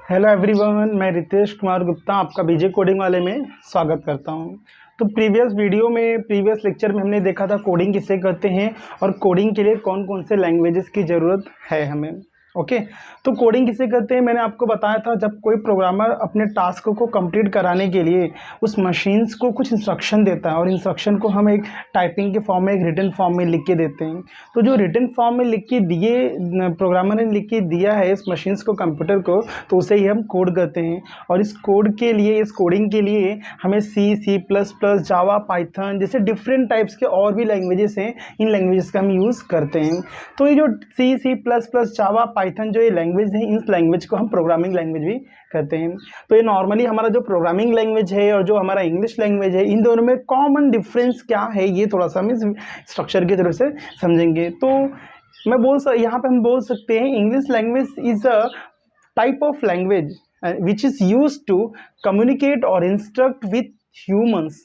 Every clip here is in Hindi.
हेलो एवरीवन, मैं रितेश कुमार गुप्ता आपका बीजे कोडिंग वाले में स्वागत करता हूं। तो प्रीवियस लेक्चर में हमने देखा था कोडिंग किसे कहते हैं और कोडिंग के लिए कौन कौन से लैंग्वेजेस की ज़रूरत है हमें। ओके, तो कोडिंग किसे कहते हैं मैंने आपको बताया था। जब कोई प्रोग्रामर अपने टास्क को कंप्लीट कराने के लिए उस मशीन्स को कुछ इंस्ट्रक्शन देता है और इंस्ट्रक्शन को हम एक टाइपिंग के फॉर्म में, एक रिटन फॉर्म में लिख के देते हैं। तो जो रिटन फॉर्म में लिख के दिए, प्रोग्रामर ने लिख के दिया है इस मशीन्स को, कंप्यूटर को, तो उसे ही हम कोड कहते हैं। और इस कोडिंग के लिए हमें सी प्लस प्लस, जावा, पाइथन जैसे डिफरेंट टाइप्स के और भी लैंग्वेजेस हैं, इन लैंग्वेजेस का हम यूज़ करते हैं। तो ये जो सी प्लस प्लस, जावा, पाइथन जो ये लैंग्वेज है, इस लैंग्वेज को हम प्रोग्रामिंग लैंग्वेज भी कहते हैं। तो ये नॉर्मली हमारा जो प्रोग्रामिंग लैंग्वेज है और जो हमारा इंग्लिश लैंग्वेज है, इन दोनों में कॉमन डिफरेंस क्या है, ये थोड़ा सा हम इस स्ट्रक्चर की तरफ से समझेंगे। तो यहाँ पे हम बोल सकते हैं English language is a type of language which is used to communicate or instruct with humans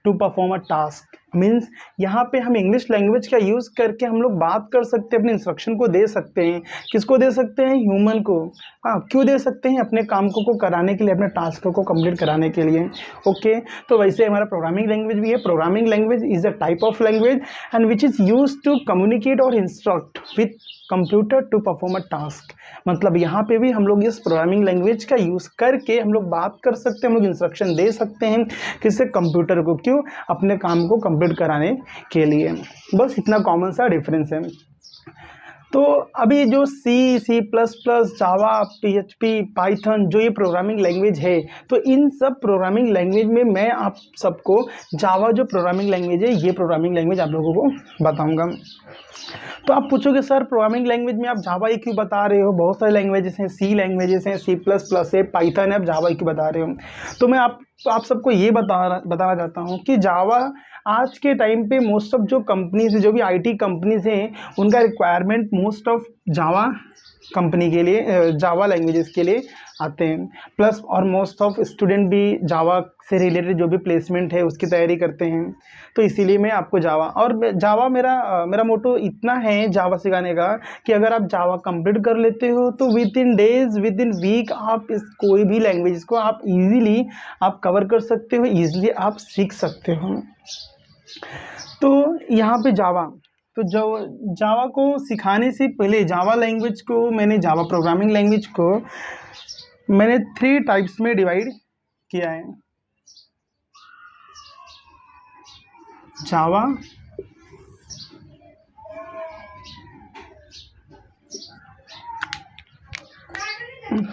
to perform a task। Means यहाँ पे हम इंग्लिश लैंग्वेज का यूज़ करके हम लोग बात कर सकते हैं, अपने इंस्ट्रक्शन को दे सकते हैं। किसको दे सकते हैं? ह्यूमन को। हाँ, क्यों दे सकते हैं? अपने काम को कराने के लिए, अपने टास्क को कंप्लीट कराने के लिए। ओके, तो वैसे हमारा प्रोग्रामिंग लैंग्वेज भी है। Programming language is a type of language and which is use to communicate और instruct with computer to perform a task. मतलब यहाँ पे भी हम लोग इस प्रोग्रामिंग लैंग्वेज का यूज़ करके हम लोग बात कर सकते हैं, हम लोग इंस्ट्रक्शन दे सकते हैं किससे? कंप्यूटर को। क्यों? अपने काम को कंप्लीट कराने के लिए। बस इतना कॉमन सा डिफरेंस है। तो अभी जो सी प्लस प्लस, जावा, PHP, पाइथन जो ये प्रोग्रामिंग लैंग्वेज है, तो इन सब प्रोग्रामिंग लैंग्वेज में मैं आप सबको जावा जो प्रोग्रामिंग लैंग्वेज है, ये प्रोग्रामिंग लैंग्वेज आप लोगों को बताऊंगा। तो आप पूछोगे सर प्रोग्रामिंग लैंग्वेज में आप जावा ही क्यों बता रहे हो? बहुत सारे लैंग्वेजेस हैं, सी लैंग्वेजेस हैं, सी प्लस प्लस है, पाइथन है, आप जावा ही क्यों बता रहे हो? तो मैं आप सबको ये बताना चाहता हूँ कि जावा आज के टाइम पे मोस्ट ऑफ जो कंपनीज है, जो भी IT कंपनीज हैं, उनका requirement most of Java company के लिए, जावा लैंग्वेजेस के लिए आते हैं। प्लस और मोस्ट ऑफ स्टूडेंट भी जावा से रिलेटेड जो भी प्लेसमेंट है उसकी तैयारी करते हैं। तो इसीलिए मैं आपको जावा मेरा मोटो इतना है जावा सिखाने का कि अगर आप जावा कंप्लीट कर लेते हो तो within days, within week आप इस कोई भी लैंग्वेज को आप इजीली आप कवर कर सकते हो, इजीली आप सीख सकते हो। तो यहाँ पे जावा को सिखाने से पहले जावा प्रोग्रामिंग लैंग्वेज को मैंने 3 टाइप्स में डिवाइड किया है। Java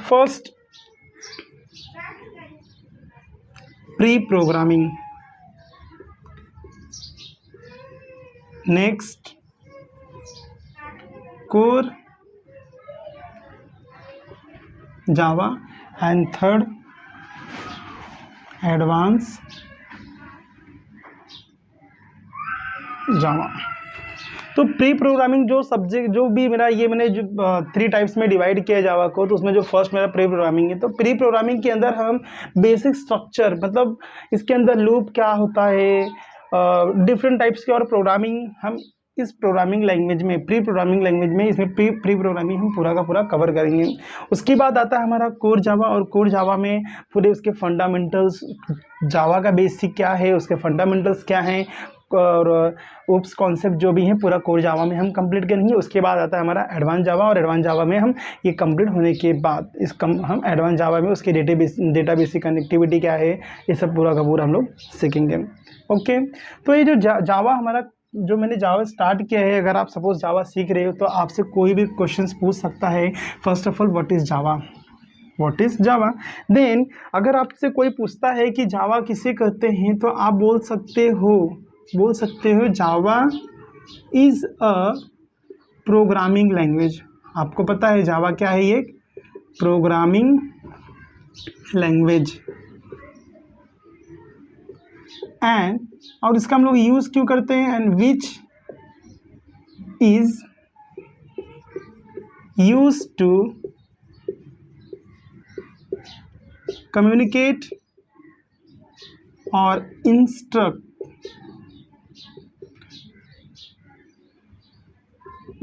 first pre programming, next core Java and third advance Java. तो प्री प्रोग्रामिंग जो सब्जेक्ट जो भी मैंने जो 3 टाइप्स में डिवाइड किया जावा को, तो उसमें जो फर्स्ट मेरा प्री प्रोग्रामिंग है। तो प्री प्रोग्रामिंग के अंदर हम बेसिक स्ट्रक्चर, मतलब इसके अंदर लूप क्या होता है, डिफरेंट टाइप्स के और प्रोग्रामिंग हम इस प्रोग्रामिंग लैंग्वेज में, प्री प्रोग्रामिंग लैंग्वेज में, इसमें प्री प्रोग्रामिंग हम पूरा का पूरा कवर करेंगे। उसके बाद आता है हमारा कोर जावा, और कोर जावा में पूरे उसके फंडामेंटल्स, जावा का बेसिक क्या है, उसके फंडामेंटल्स क्या हैं, और ओप्स कॉन्सेप्ट जो भी हैं पूरा कोर जावा में हम कंप्लीट करेंगे। उसके बाद आता है हमारा एडवांस जावा, और एडवांस जावा में हम ये कंप्लीट होने के बाद हम एडवांस जावा में उसके डेटाबेस की कनेक्टिविटी क्या है, ये सब पूरा का पूरा हम लोग सीखेंगे। ओके, तो ये जो जावा हमारा, जो मैंने जावा स्टार्ट किया है, अगर आप सपोज जावा सीख रहे हो तो आपसे कोई भी क्वेश्चंस पूछ सकता है। First of all, what is Java? देन अगर आपसे कोई पूछता है कि जावा किसे कहते हैं, तो आप बोल सकते हो जावा इज़ अ प्रोग्रामिंग लैंग्वेज। आपको पता है जावा क्या है? ये प्रोग्रामिंग लैंग्वेज। एंड और इसका हम लोग यूज़ क्यों करते हैं? And which is use to communicate और instruct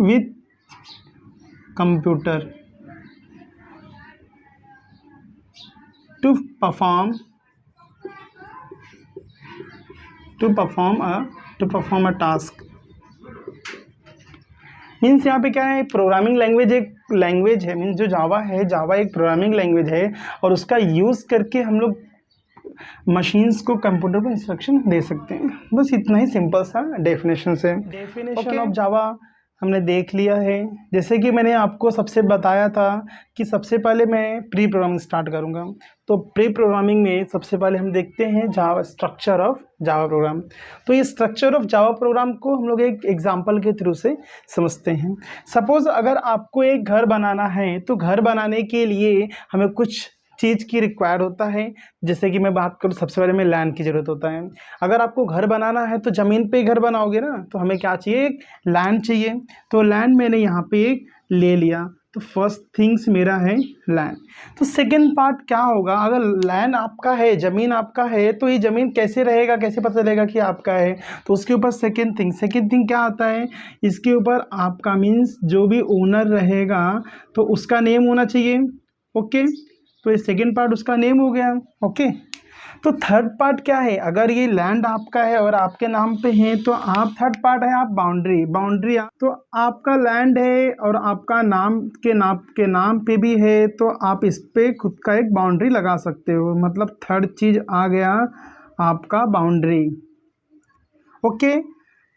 with computer. Perform a task. Means यहाँ पे क्या है, प्रोग्रामिंग लैंग्वेज एक लैंग्वेज है, मीन्स जो जावा है, जावा एक प्रोग्रामिंग लैंग्वेज है और उसका यूज़ करके हम लोग मशीन्स को, कंप्यूटर को इंस्ट्रक्शन दे सकते हैं। बस इतना ही सिंपल सा डेफिनेशन से। डेफिनेशन ऑफ जावा हमने देख लिया है। जैसे कि मैंने आपको सबसे बताया था कि सबसे पहले मैं प्री प्रोग्रामिंग स्टार्ट करूंगा। तो प्री प्रोग्रामिंग में सबसे पहले हम देखते हैं जावा, स्ट्रक्चर ऑफ जावा प्रोग्राम। तो ये स्ट्रक्चर ऑफ जावा प्रोग्राम को हम लोग एक एग्जांपल के थ्रू से समझते हैं। सपोज अगर आपको एक घर बनाना है, तो घर बनाने के लिए हमें कुछ चीज़ की रिक्वायर्ड होता है। जैसे कि मैं बात करूँ, सबसे पहले में लैंड की ज़रूरत होता है। अगर आपको घर बनाना है तो ज़मीन पे घर बनाओगे ना, तो हमें क्या चाहिए, एक लैंड चाहिए। तो लैंड मैंने यहाँ पे एक ले लिया, तो फर्स्ट थिंग्स मेरा है लैंड। तो सेकेंड पार्ट क्या होगा, अगर लैंड आपका है, ज़मीन आपका है, तो ये ज़मीन कैसे रहेगा, कैसे पता चलेगा कि आपका है, तो उसके ऊपर सेकेंड थिंग क्या आता है, इसके ऊपर आपका मीन्स जो भी ओनर रहेगा तो उसका नेम होना चाहिए। ओके, तो ये सेकेंड पार्ट उसका नेम हो गया। ओके, तो थर्ड पार्ट क्या है, अगर ये लैंड आपका है और आपके नाम पे है तो आप, थर्ड पार्ट है आप बाउंड्री। तो आपका लैंड है और आपका के नाम पे भी है, तो आप इस पे खुद का एक बाउंड्री लगा सकते हो। मतलब थर्ड चीज़ आ गया आपका बाउंड्री। ओके,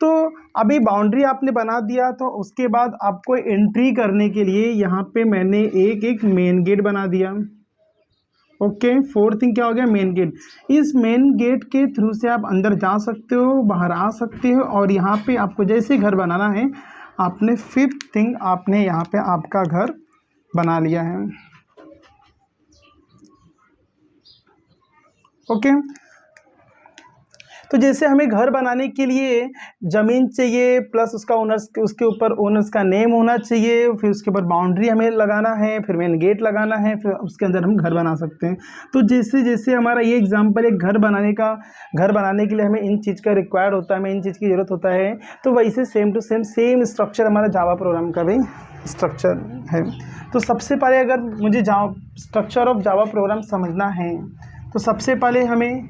तो अभी बाउंड्री आपने बना दिया, तो उसके बाद आपको एंट्री करने के लिए यहाँ पे मैंने एक मेन गेट बना दिया। ओके, फोर्थ थिंग क्या हो गया, मेन गेट। इस मेन गेट के थ्रू से आप अंदर जा सकते हो, बाहर आ सकते हो। और यहाँ पे आपको जैसे घर बनाना है, आपने फिफ्थ थिंग, आपने यहाँ पे आपका घर बना लिया है। ओके, तो जैसे हमें घर बनाने के लिए ज़मीन चाहिए, प्लस उसका ओनर्स, उसके ऊपर ओनर्स का नेम होना चाहिए, फिर उसके ऊपर बाउंड्री हमें लगाना है, फिर मेन गेट लगाना है, फिर उसके अंदर हम घर बना सकते हैं। तो जैसे जैसे हमारा ये एग्जांपल एक घर बनाने के लिए हमें इन चीज़ का रिक्वायर्ड होता है, हमें इन चीज़ की ज़रूरत होता है। तो वैसे सेम टू सेम स्ट्रक्चर हमारा जावा प्रोग्राम का भी स्ट्रक्चर है। तो सबसे पहले अगर मुझे स्ट्रक्चर ऑफ जावा प्रोग्राम समझना है, तो सबसे पहले हमें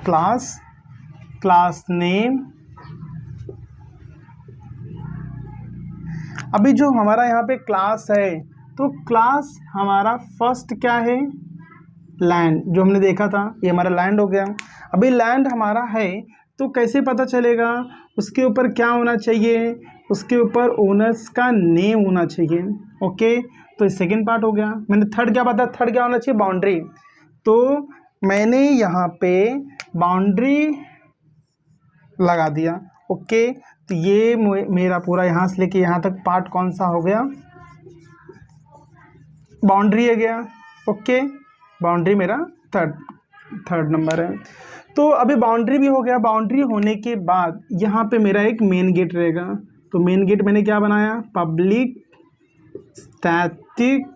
क्लास नेम। अभी जो हमारा यहाँ पे क्लास है, तो क्लास हमारा फर्स्ट क्या है, लैंड, जो हमने देखा था, ये हमारा लैंड हो गया। अभी लैंड हमारा है, तो कैसे पता चलेगा, उसके ऊपर क्या होना चाहिए, उसके ऊपर ओनर्स का नेम होना चाहिए। ओके, तो सेकेंड पार्ट हो गया। मैंने थर्ड क्या बताया, थर्ड क्या होना चाहिए, बाउंड्री। तो मैंने यहाँ पे बाउंड्री लगा दिया। ओके, तो ये मेरा पूरा यहाँ से लेके यहाँ तक पार्ट कौन सा हो गया, बाउंड्री है गया। ओके, बाउंड्री मेरा थर्ड नंबर है। तो अभी बाउंड्री भी हो गया। बाउंड्री होने के बाद यहाँ पे मेरा एक मेन गेट रहेगा। तो मेन गेट मैंने क्या बनाया, public static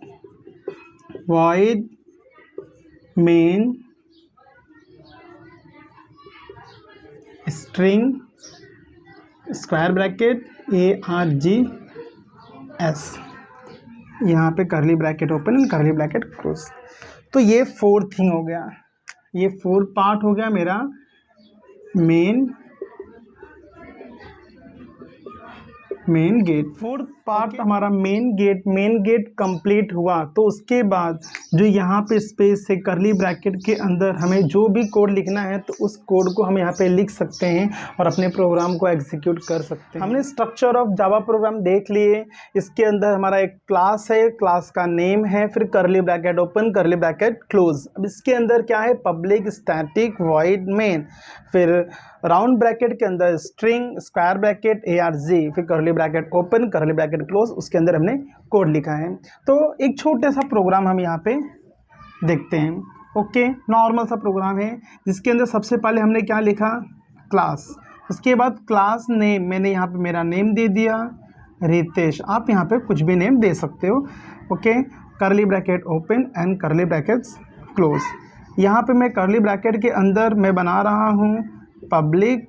void main string square bracket ARGS, यहाँ पे करली ब्रैकेट ओपन एंड करली ब्रैकेट क्लोज। तो ये फोर्थ थिंग हो गया, ये फोर्थ पार्ट हो गया मेरा मेन गेट। फोर्थ पार्ट हमारा मेन गेट कंप्लीट हुआ, तो उसके बाद जो यहाँ पे स्पेस है करली ब्रैकेट के अंदर हमें जो भी कोड लिखना है, तो उस कोड को हम यहाँ पे लिख सकते हैं और अपने प्रोग्राम को एग्जीक्यूट कर सकते हैं। हमने स्ट्रक्चर ऑफ जावा प्रोग्राम देख लिए। इसके अंदर हमारा एक क्लास है, क्लास का नेम है, फिर करली ब्रैकेट ओपन करली ब्रैकेट क्लोज। अब इसके अंदर क्या है, पब्लिक स्टैटिक वॉइड मेन, फिर राउंड ब्रैकेट के अंदर स्ट्रिंग स्क्वायर ब्रैकेट ARG, फिर करली ब्रैकेट ओपन करली ब्रैकेट क्लोज, उसके अंदर हमने कोड लिखा है। तो एक छोटा सा प्रोग्राम हम यहाँ पे देखते हैं। ओके, नॉर्मल सा प्रोग्राम है, जिसके अंदर सबसे पहले हमने क्या लिखा, क्लास। उसके बाद क्लास नेम, मैंने यहाँ पे मेरा नेम दे दिया रितेश। आप यहाँ पे कुछ भी नेम दे सकते हो। ओके, करली ब्रैकेट ओपन एंड करली ब्रैकेट्स क्लोज। यहाँ पे मैं करली ब्रैकेट के अंदर मैं बना रहा हूँ public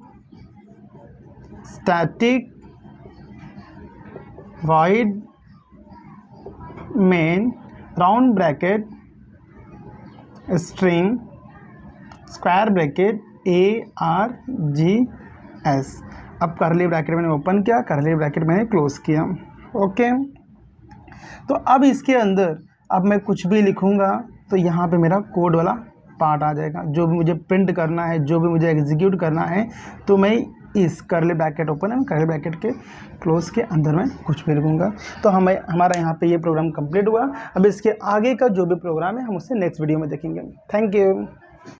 static void main round bracket string square bracket ARGS। अब करली ब्रैकेट मैंने ओपन किया, करली ब्रैकेट मैंने क्लोज किया। ओके, तो अब इसके अंदर अब मैं कुछ भी लिखूंगा तो यहाँ पे मेरा कोड वाला पार्ट आ जाएगा। जो भी मुझे प्रिंट करना है, जो भी मुझे एग्जीक्यूट करना है, तो मैं इस करली ब्रैकेट ओपन है, करली ब्रैकेट के क्लोज के अंदर मैं कुछ भी लिखूंगा। तो हमारा यहाँ पे ये प्रोग्राम कंप्लीट हुआ। अब इसके आगे का जो भी प्रोग्राम है हम उससे नेक्स्ट वीडियो में देखेंगे। Thank you.